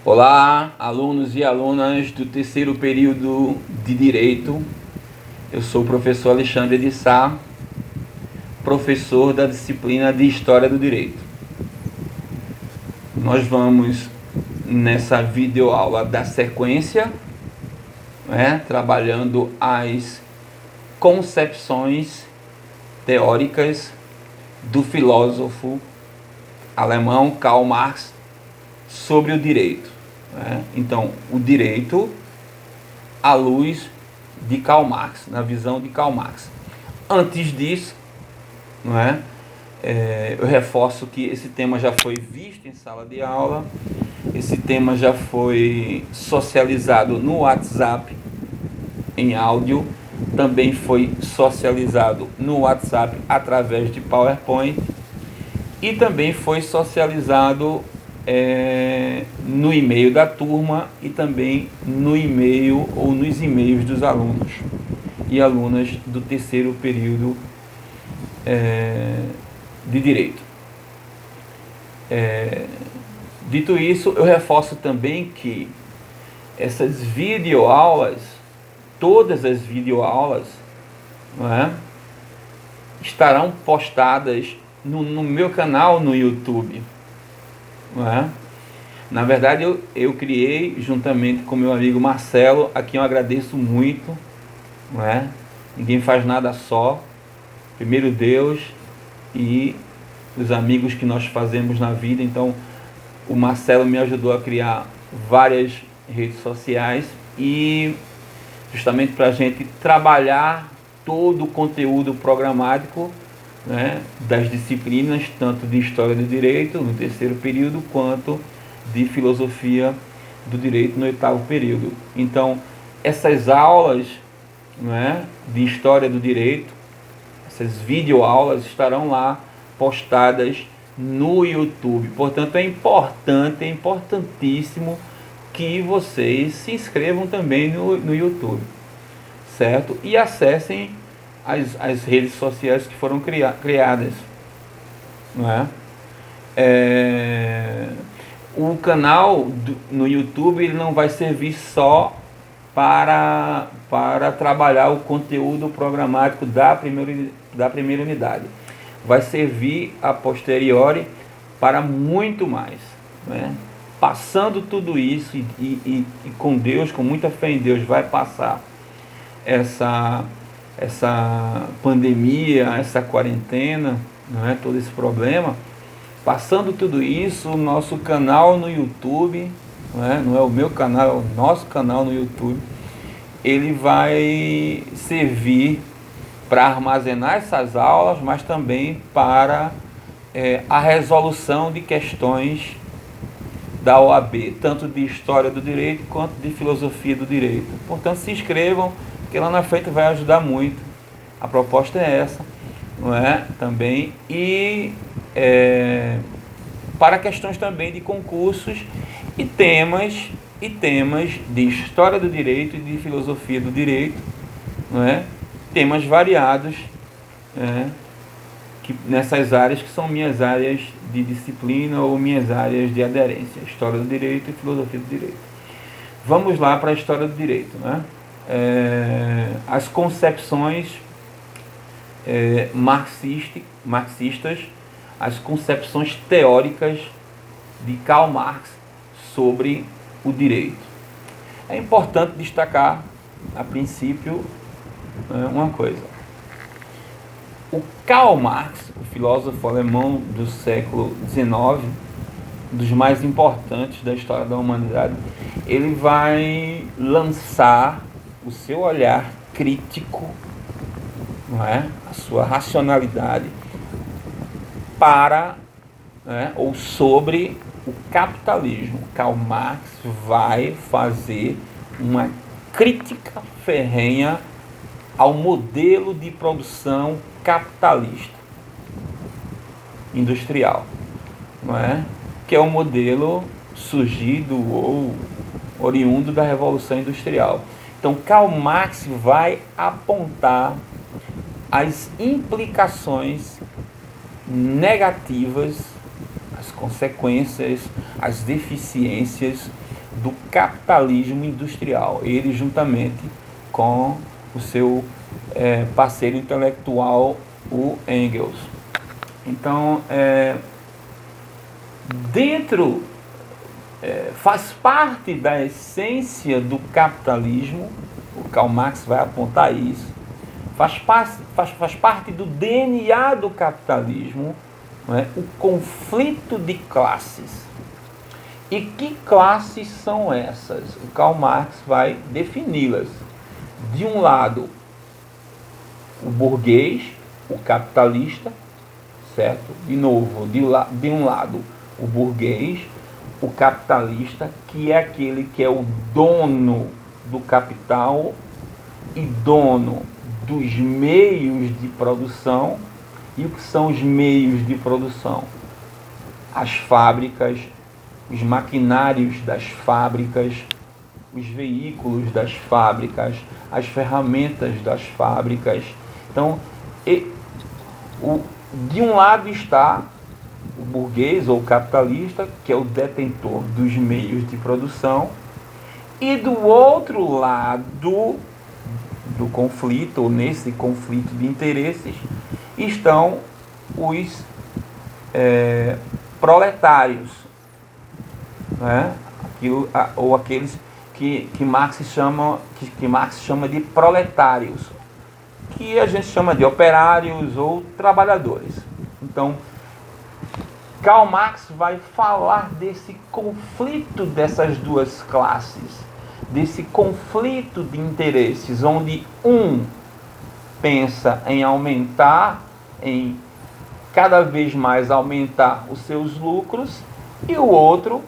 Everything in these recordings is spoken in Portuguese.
Olá, alunos e alunas do terceiro período de Direito. Eu sou o professor Alexandre de Sá, professor da disciplina de História do Direito. Nós vamos, nessa videoaula, dar sequência, trabalhando as concepções teóricas do filósofo alemão Karl Marx sobre o direito. Então, o direito à luz de Karl Marx, na visão de Karl Marx. Antes disso, eu reforço que esse tema já foi visto em sala de aula, esse tema já foi socializado no WhatsApp em áudio, também foi socializado no WhatsApp através de PowerPoint e também foi socializado no e-mail da turma e também no e-mail ou nos e-mails dos alunos e alunas do terceiro período de Direito. Dito isso, eu reforço também que essas videoaulas, todas as videoaulas, estarão postadas no meu canal no YouTube. Na verdade, eu criei juntamente com meu amigo Marcelo, a quem eu agradeço muito. Ninguém faz nada só. Primeiro Deus e os amigos que nós fazemos na vida. Então, o Marcelo me ajudou a criar várias redes sociais e justamente para a gente trabalhar todo o conteúdo programático das disciplinas, tanto de História do Direito no terceiro período, quanto de Filosofia do Direito no oitavo período. Então, essas aulas de História do Direito, essas videoaulas estarão lá postadas no YouTube. Portanto, é importantíssimo que vocês se inscrevam também no YouTube, certo? E acessem as redes sociais que foram criadas. O canal no YouTube ele não vai servir só para trabalhar o conteúdo programático da primeira unidade. Vai servir a posteriori para muito mais. Passando tudo isso e com Deus, com muita fé em Deus, vai passar essa pandemia, essa quarentena, todo esse problema. Passando tudo isso, o nosso canal no YouTube, não é o meu canal, é o nosso canal no YouTube, ele vai servir para armazenar essas aulas, mas também para a resolução de questões da OAB, tanto de História do Direito quanto de Filosofia do Direito. Portanto, se inscrevam, porque lá na frente vai ajudar muito. A proposta é essa, também. E para questões também de concursos e temas de História do Direito e de Filosofia do Direito, temas variados, que nessas áreas que são minhas áreas de disciplina ou minhas áreas de aderência, História do Direito e Filosofia do Direito. Vamos lá para a História do Direito. As concepções marxistas, as concepções teóricas de Karl Marx sobre o direito. É importante destacar, a princípio, uma coisa. O Karl Marx, o filósofo alemão do século XIX, um dos mais importantes da história da humanidade, ele vai lançar o seu olhar crítico, a sua racionalidade para, ou sobre o capitalismo. Karl Marx vai fazer uma crítica ferrenha ao modelo de produção capitalista industrial, que é um modelo surgido ou oriundo da Revolução Industrial. Então, Karl Marx vai apontar as implicações negativas, as consequências, as deficiências do capitalismo industrial, ele juntamente com o seu parceiro intelectual, o Engels. Então, faz parte da essência do capitalismo, o Karl Marx vai apontar isso, faz parte do DNA do capitalismo, não é? O conflito de classes. E que classes são essas? O Karl Marx vai defini-las. De um lado, o burguês, o capitalista, certo? De novo, de um lado, o burguês, o capitalista, que é aquele que é o dono do capital e dono dos meios de produção. E o que são os meios de produção? As fábricas, os maquinários das fábricas, os veículos das fábricas, as ferramentas das fábricas. Então, de um lado está o burguês ou o capitalista, que é o detentor dos meios de produção, e do outro lado do conflito, ou nesse conflito de interesses, estão os proletários, né? Ou aqueles que Marx chama de proletários, que a gente chama de operários ou trabalhadores. Então, Karl Marx vai falar desse conflito dessas duas classes, desse conflito de interesses, onde um pensa em aumentar, em cada vez mais aumentar os seus lucros, e o outro,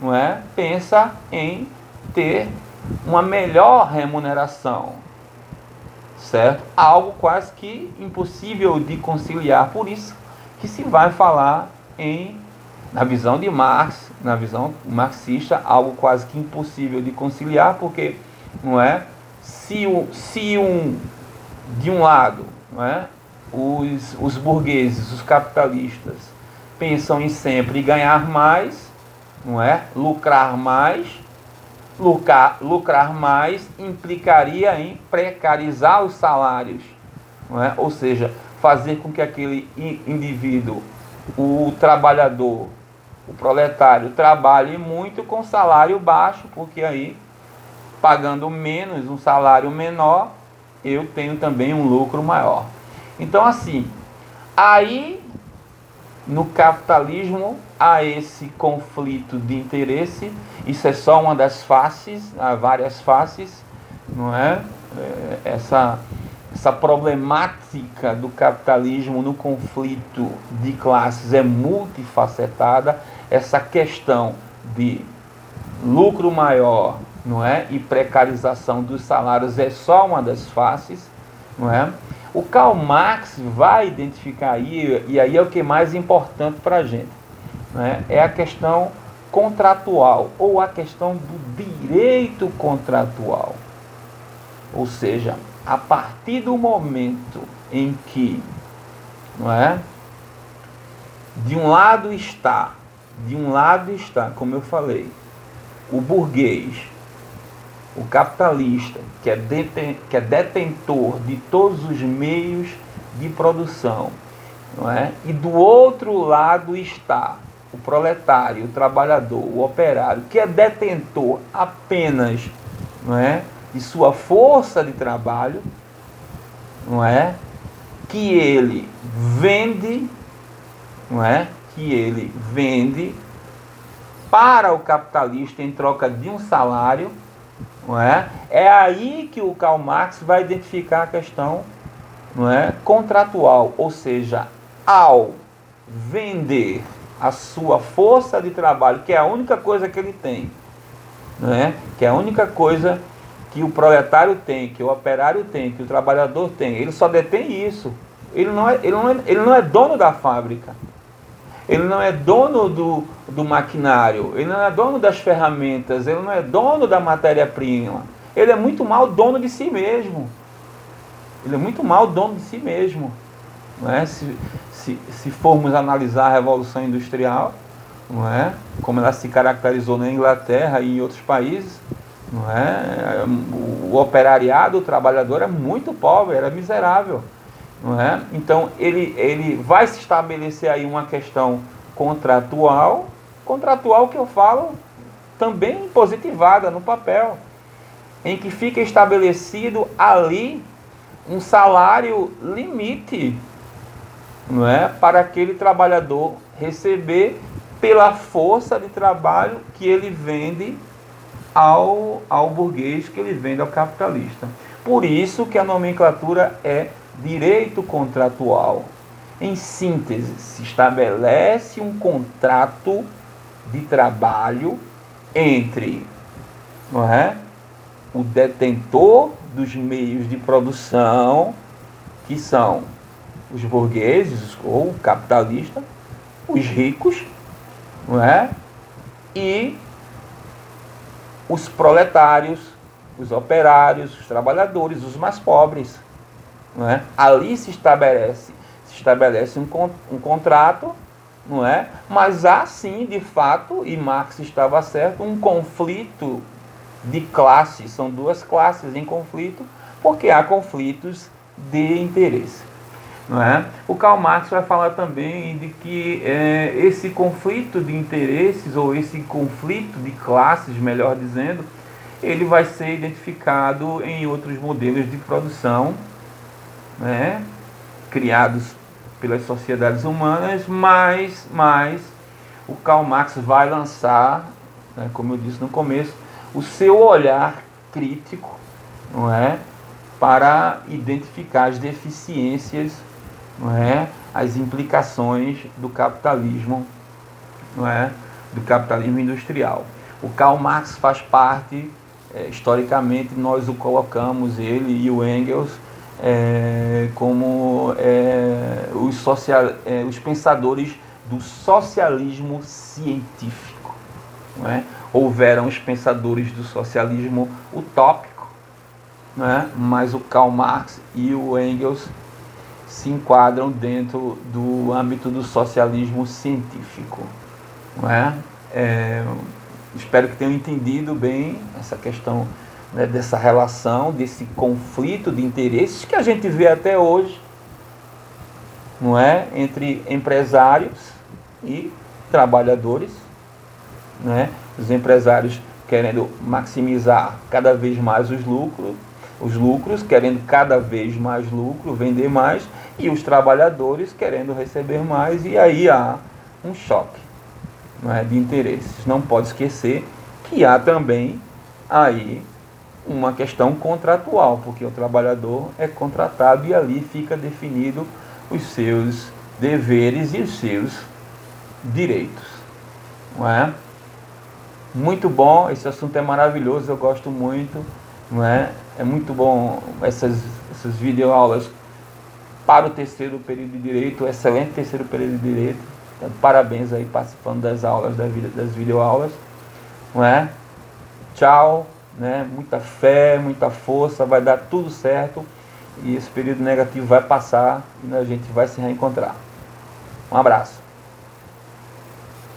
não é, pensa em ter uma melhor remuneração, certo? Algo quase que impossível de conciliar. Por isso que se vai falar na visão de Marx, na visão marxista, algo quase que impossível de conciliar, porque, não é, se de um lado, não é, os burgueses, os capitalistas, pensam em sempre ganhar mais, não é, lucrar mais implicaria em precarizar os salários, não é? Ou seja, fazer com que aquele indivíduo, o trabalhador, o proletário, trabalhe muito com salário baixo, porque aí, pagando menos, um salário menor, eu tenho também um lucro maior. Então, assim, aí no capitalismo há esse conflito de interesse. Isso é só uma das faces, há várias faces, não é? Essa problemática do capitalismo no conflito de classes é multifacetada. Essa questão de lucro maior, não é, e precarização dos salários é só uma das faces, não é? O Karl Marx vai identificar aí, e aí é o que é mais importante para a gente, né? É a questão contratual, ou a questão do direito contratual. Ou seja, a partir do momento em que, não é, de um lado está, como eu falei, o burguês, o capitalista, que é detentor de todos os meios de produção, não é? E do outro lado está o proletário, o trabalhador, o operário, que é detentor apenas, não é, de sua força de trabalho, não é? Que ele vende, não é? Que ele vende para o capitalista em troca de um salário, não é? É aí que o Karl Marx vai identificar a questão, não é, contratual, ou seja, ao vender a sua força de trabalho, que é a única coisa que ele tem, não é? Que é a única coisa que o proletário tem, que o operário tem, que o trabalhador tem, ele só detém isso. Ele não é dono da fábrica. Ele não é dono do maquinário, ele não é dono das ferramentas, ele não é dono da matéria-prima. Ele é muito mal dono de si mesmo. Ele é muito mal dono de si mesmo. Não é? Se formos analisar a Revolução Industrial, não é? Como ela se caracterizou na Inglaterra e em outros países, não é? O operariado, o trabalhador era muito pobre, era miserável, não é? Então ele vai se estabelecer aí uma questão contratual que eu falo também positivada no papel, em que fica estabelecido ali um salário limite, não é, para aquele trabalhador receber pela força de trabalho que ele vende ao burguês, que ele vende ao capitalista. Por isso que a nomenclatura é direito contratual. Em síntese, se estabelece um contrato de trabalho entre, não é, o detentor dos meios de produção, que são os burgueses ou o capitalista, os ricos, não é? E os proletários, os operários, os trabalhadores, os mais pobres, não é? Ali se estabelece um contrato, não é? Mas há sim, de fato, e Marx estava certo, um conflito de classes. São duas classes em conflito, porque há conflitos de interesse, não é? O Karl Marx vai falar também de que esse conflito de interesses, ou esse conflito de classes, melhor dizendo, ele vai ser identificado em outros modelos de produção, né, criados pelas sociedades humanas, mas o Karl Marx vai lançar, né, como eu disse no começo, o seu olhar crítico, não é, para identificar as deficiências, não é, as implicações do capitalismo, não é, do capitalismo industrial. O Karl Marx faz parte, historicamente nós o colocamos, ele e o Engels, como os pensadores do socialismo científico, não é? Houveram os pensadores do socialismo utópico, não é? Mas o Karl Marx e o Engels se enquadram dentro do âmbito do socialismo científico, não é? Espero que tenham entendido bem essa questão, né, dessa relação, desse conflito de interesses que a gente vê até hoje, não é, entre empresários e trabalhadores, né? Os empresários querendo maximizar cada vez mais os lucros, querendo cada vez mais lucro, vender mais, e os trabalhadores querendo receber mais, e aí há um choque, não é, de interesses. Não pode esquecer que há também aí uma questão contratual, porque o trabalhador é contratado e ali fica definido os seus deveres e os seus direitos, não é? Muito bom, esse assunto é maravilhoso, eu gosto muito, não é? É muito bom essas videoaulas para o terceiro período de Direito, excelente terceiro período de Direito. Então, parabéns aí participando das aulas, das videoaulas, não é? Tchau, né? Muita fé, muita força, vai dar tudo certo e esse período negativo vai passar e a gente vai se reencontrar. Um abraço.